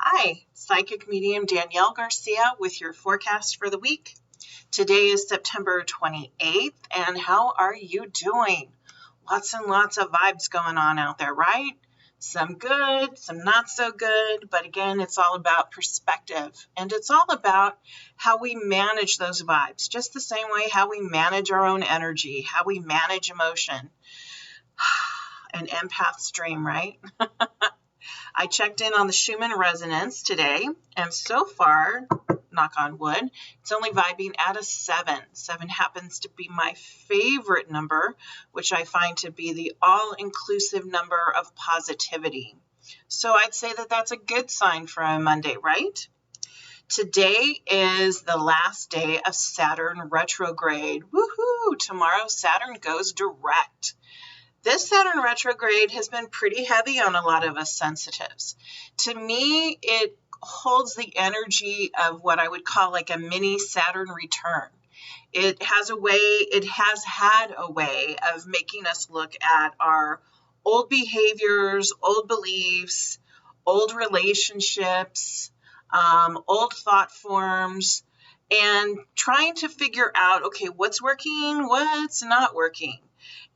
Hi, Psychic Medium Danielle Garcia with your forecast for the week. Today is September 28th, and how are you doing? Lots and lots of vibes going on out there, right? Some good, some not so good, but again, it's all about perspective, and it's all about how we manage those vibes, just the same way how we manage our own energy, how we manage emotion. An empath's dream, right? I checked in on the Schumann resonance today, and so far, knock on wood, it's only vibing at a 7. 7 happens to be my favorite number, which I find to be the all-inclusive number of positivity. So I'd say that that's a good sign for a Monday, right? Today is the last day of Saturn Retrograde. Woohoo! Tomorrow, Saturn goes direct. This Saturn retrograde has been pretty heavy on a lot of us sensitives. To me, it holds the energy of what I would call like a mini Saturn return. It has had a way of making us look at our old behaviors, old beliefs, old relationships, old thought forms, and trying to figure out, okay, what's working, what's not working.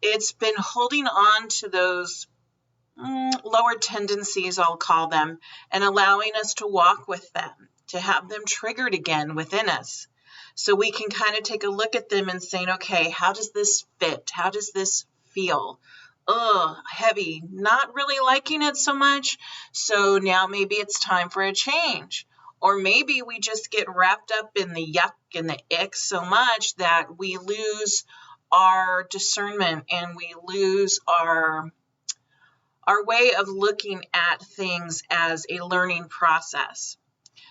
It's been holding on to those lower tendencies, I'll call them, and allowing us to walk with them, to have them triggered again within us. So we can kind of take a look at them and saying, okay, how does this fit? How does this feel? Heavy, not really liking it so much. So now maybe it's time for a change. Or maybe we just get wrapped up in the yuck and the ick so much that we lose our discernment and we lose our way of looking at things as a learning process.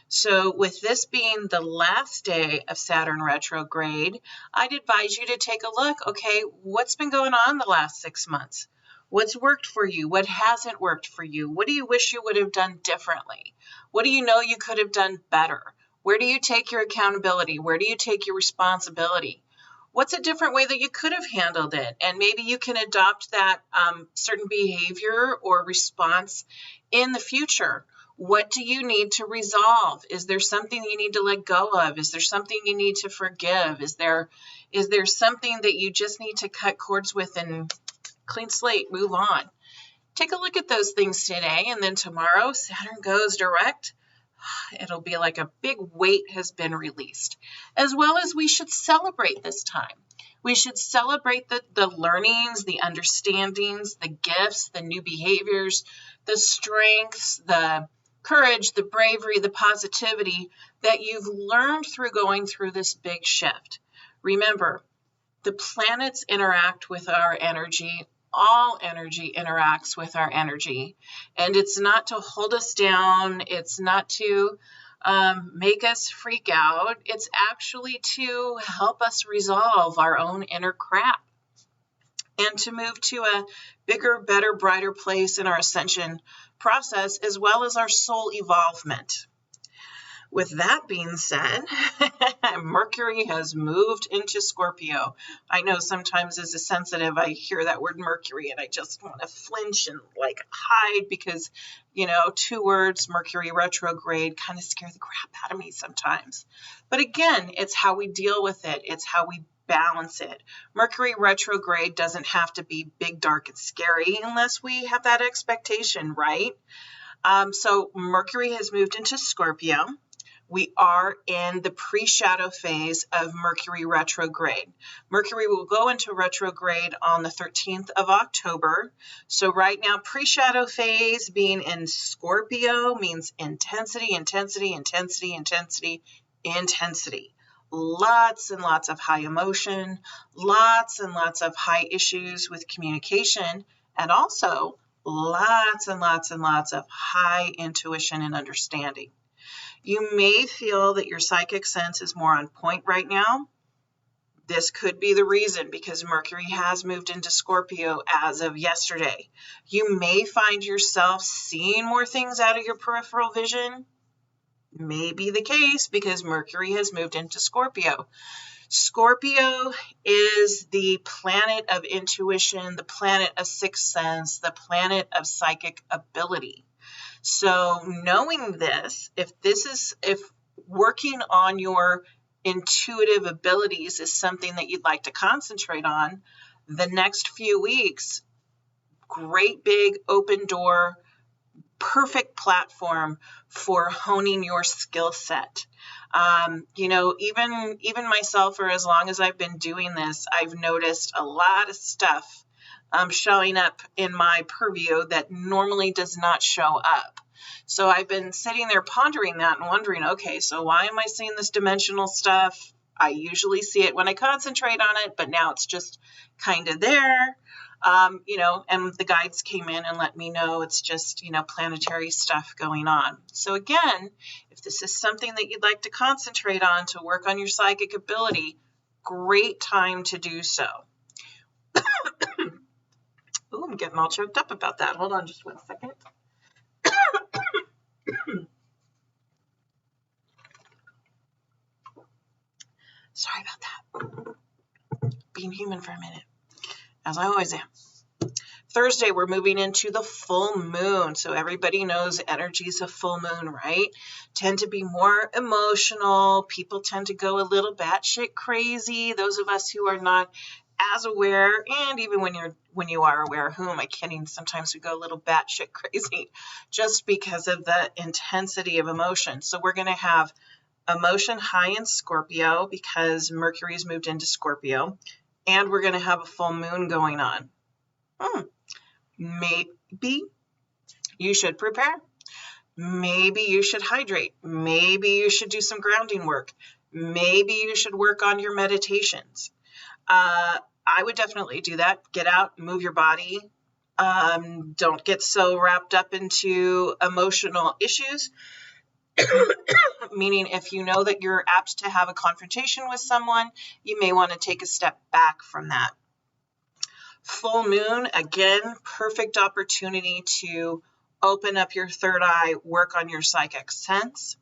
So with this being the last day of Saturn retrograde, I'd advise you to take a look. Okay, what's been going on the last 6 months? What's worked for you? What hasn't worked for you? What do you wish you would have done differently? What do you know you could have done better? Where do you take your accountability? Where do you take your responsibility? What's a different way that you could have handled it? And maybe you can adopt that certain behavior or response in the future. What do you need to resolve? Is there something you need to let go of? Is there something you need to forgive? Is there something that you just need to cut cords with and clean slate, move on? Take a look at those things today, and then tomorrow, Saturn goes direct. It'll be like a big weight has been released, as well as we should celebrate this time. We should celebrate the learnings, the understandings, the gifts, the new behaviors, the strengths, the courage, the bravery, the positivity that you've learned through going through this big shift. Remember, the planets interact with our energy. All energy interacts with our energy, and it's not to hold us down. It's not to make us freak out. It's actually to help us resolve our own inner crap and to move to a bigger, better, brighter place in our ascension process, as well as our soul evolvement. With that being said, Mercury has moved into Scorpio. I know sometimes as a sensitive, I hear that word Mercury and I just want to flinch and like hide because, 2 words, Mercury retrograde, kind of scare the crap out of me sometimes. But again, it's how we deal with it. It's how we balance it. Mercury retrograde doesn't have to be big, dark, and scary unless we have that expectation, right? So Mercury has moved into Scorpio. We are in the pre-shadow phase of Mercury retrograde. Mercury will go into retrograde on the 13th of October. So right now, pre-shadow phase being in Scorpio means intensity, intensity, intensity, intensity, intensity. Lots and lots of high emotion, lots and lots of high issues with communication, and also lots and lots and lots of high intuition and understanding. You may feel that your psychic sense is more on point right now. This could be the reason because Mercury has moved into Scorpio as of yesterday. You may find yourself seeing more things out of your peripheral vision. May be the case because Mercury has moved into Scorpio. Scorpio is the planet of intuition, the planet of sixth sense, the planet of psychic ability. So knowing this, if working on your intuitive abilities is something that you'd like to concentrate on, the next few weeks, great big open door, perfect platform for honing your skill set. Even myself, for as long as I've been doing this, I've noticed a lot of stuff showing up in my purview that normally does not show up. So I've been sitting there pondering that and wondering, okay, so why am I seeing this dimensional stuff? I usually see it when I concentrate on it, but now it's just kind of there. And the guides came in and let me know it's just, planetary stuff going on. So again, if this is something that you'd like to concentrate on to work on your psychic ability, great time to do so. Ooh, I'm getting all choked up about that. Hold on just 1 second. Sorry about that. Being human for a minute, as I always am. Thursday, we're moving into the full moon. So everybody knows energies of full moon, right? Tend to be more emotional. People tend to go a little batshit crazy. Those of us who are not as aware, and even when you are aware, who am I kidding? Sometimes we go a little batshit crazy just because of the intensity of emotion. So we're going to have emotion high in Scorpio because Mercury's moved into Scorpio, and we're going to have a full moon going on. Maybe you should prepare. Maybe you should hydrate. Maybe you should do some grounding work. Maybe you should work on your meditations. I would definitely do that. Get out, move your body. Don't get so wrapped up into emotional issues. Meaning if you know that you're apt to have a confrontation with someone, you may want to take a step back from that. Full moon, again, perfect opportunity to open up your third eye, work on your psychic sense.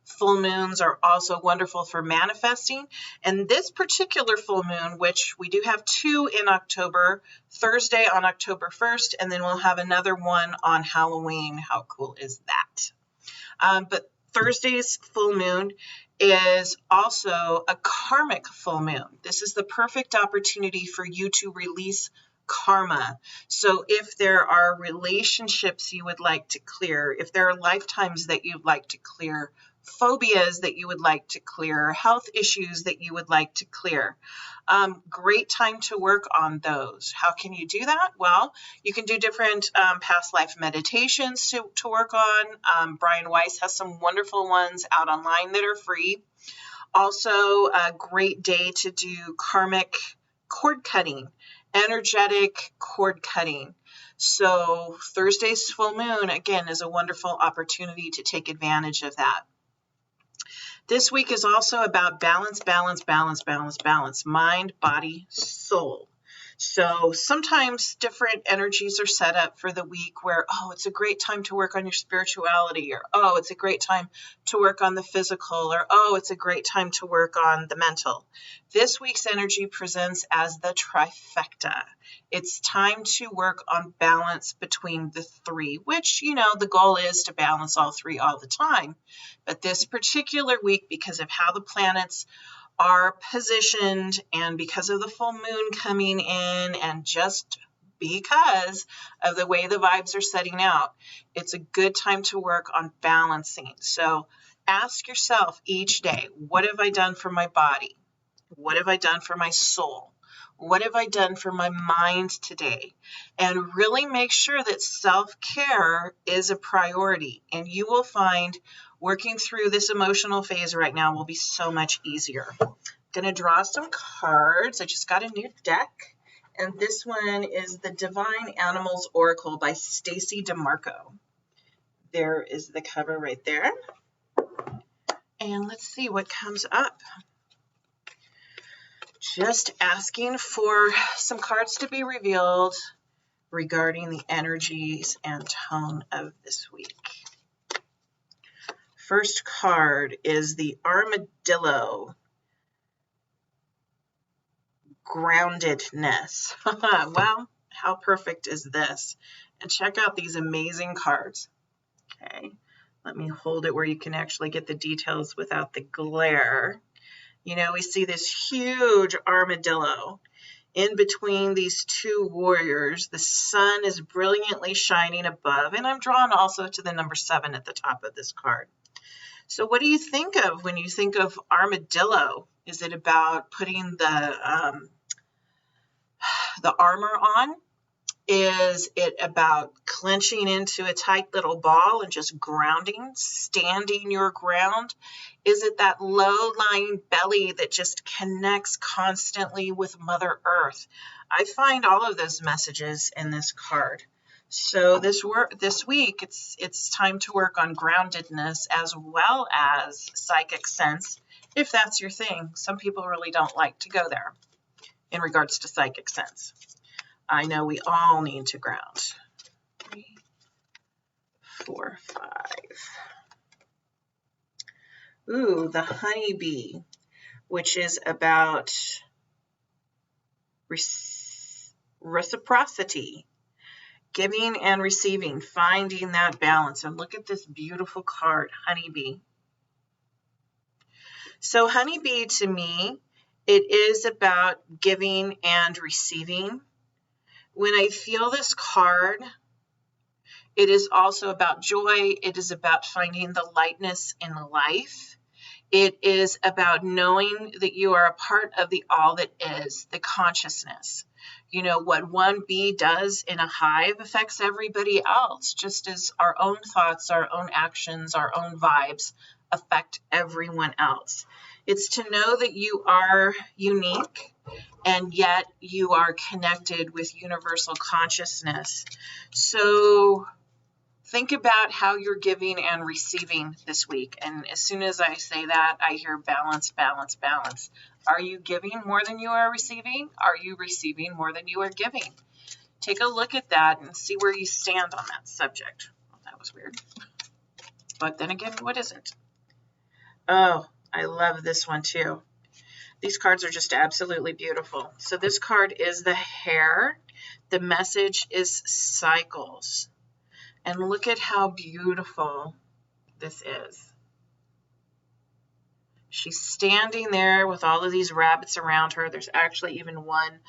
Full moons are also wonderful for manifesting. And this particular full moon, which we do have 2 in October, Thursday on October 1st, and then we'll have another one on Halloween. How cool is that? But Thursday's full moon is also a karmic full moon. This is the perfect opportunity for you to release karma. So if there are relationships you would like to clear, if there are lifetimes that you'd like to clear, phobias that you would like to clear, health issues that you would like to clear, great time to work on those. How can you do that? Well, you can do different past life meditations to work on. Brian Weiss has some wonderful ones out online that are free. Also, a great day to do karmic cord cutting, energetic cord cutting. So Thursday's full moon, again, is a wonderful opportunity to take advantage of that. This week is also about balance, mind, body, soul. So sometimes different energies are set up for the week where, it's a great time to work on your spirituality, or, it's a great time to work on the physical, or, it's a great time to work on the mental. This week's energy presents as the trifecta. It's time to work on balance between the 3, which, the goal is to balance all 3 all the time. But this particular week, because of how the planets are positioned and because of the full moon coming in and just because of the way the vibes are setting out, it's a good time to work on balancing. So ask yourself each day, what have I done for my body? What have I done for my soul? What have I done for my mind today? And really make sure that self-care is a priority, and you will find working through this emotional phase right now will be so much easier. I'm going to draw some cards. I just got a new deck, and this one is the Divine Animals Oracle by Stacy DeMarco. There is the cover right there. And let's see what comes up. Just asking for some cards to be revealed regarding the energies and tone of this week. First card is the Armadillo. Groundedness. Well, how perfect is this? And check out these amazing cards. Okay, let me hold it where you can actually get the details without the glare. You know, we see this huge armadillo in between these two warriors. The sun is brilliantly shining above, and I'm drawn also to the number 7 at the top of this card. So what do you think of when you think of armadillo? Is it about putting the armor on? Is it about clenching into a tight little ball and just grounding, standing your ground? Is it that low-lying belly that just connects constantly with Mother Earth? I find all of those messages in this card. So this week, it's time to work on groundedness as well as psychic sense, if that's your thing. Some people really don't like to go there in regards to psychic sense. I know we all need to ground. 3, 4, 5. Ooh, the honeybee, which is about reciprocity, giving and receiving, finding that balance. And look at this beautiful card, honeybee. So honeybee, to me, it is about giving and receiving. When I feel this card, it is also about joy. It is about finding the lightness in life. It is about knowing that you are a part of the all that is, the consciousness. You know, what one bee does in a hive affects everybody else, just as our own thoughts, our own actions, our own vibes affect everyone else. It's to know that you are unique, and yet you are connected with universal consciousness. So think about how you're giving and receiving this week. And as soon as I say that, I hear balance, balance, balance. Are you giving more than you are receiving? Are you receiving more than you are giving? Take a look at that and see where you stand on that subject. Oh, that was weird. But then again, what isn't? Oh, I love this one too. These cards are just absolutely beautiful. So this card is the hare. The message is cycles. And look at how beautiful this is. She's standing there with all of these rabbits around her. There's actually even one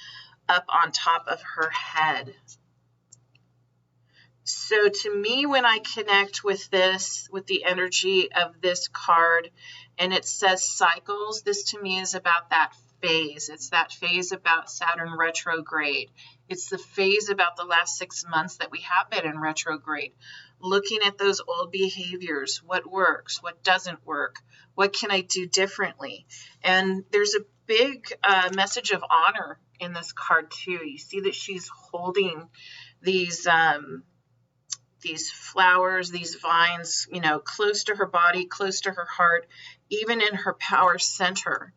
up on top of her head. So to me, when I connect with this, with the energy of this card, and it says cycles, this to me is about that phase. It's that phase about Saturn retrograde. It's the phase about the last 6 months that we have been in retrograde. Looking at those old behaviors, what works, what doesn't work, what can I do differently? And there's a big message of honor in this card too. You see that she's holding these flowers, these vines, you know, close to her body, close to her heart, even in her power center.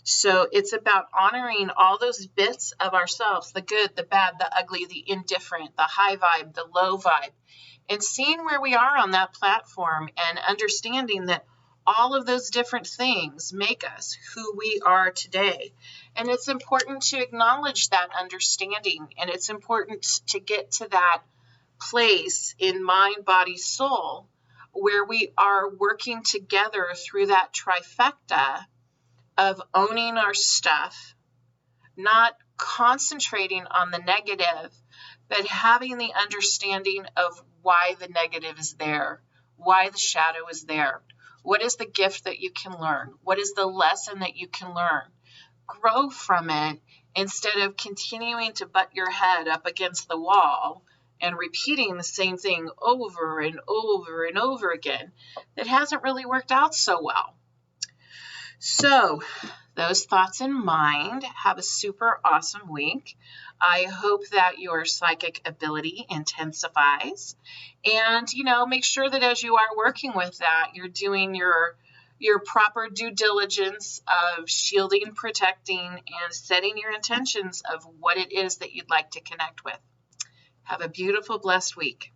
So it's about honoring all those bits of ourselves, the good, the bad, the ugly, the indifferent, the high vibe, the low vibe, and seeing where we are on that platform and understanding that all of those different things make us who we are today. And it's important to acknowledge that understanding, and it's important to get to that place in mind, body, soul, where we are working together through that trifecta of owning our stuff, not concentrating on the negative, but having the understanding of why the negative is there, why the shadow is there. What is the gift that you can learn? What is the lesson that you can learn? Grow from it instead of continuing to butt your head up against the wall and repeating the same thing over and over and over again that hasn't really worked out so well. So those thoughts in mind, have a super awesome week. I hope that your psychic ability intensifies, and, you know, make sure that as you are working with that, you're doing your proper due diligence of shielding, protecting, and setting your intentions of what it is that you'd like to connect with. Have a beautiful, blessed week.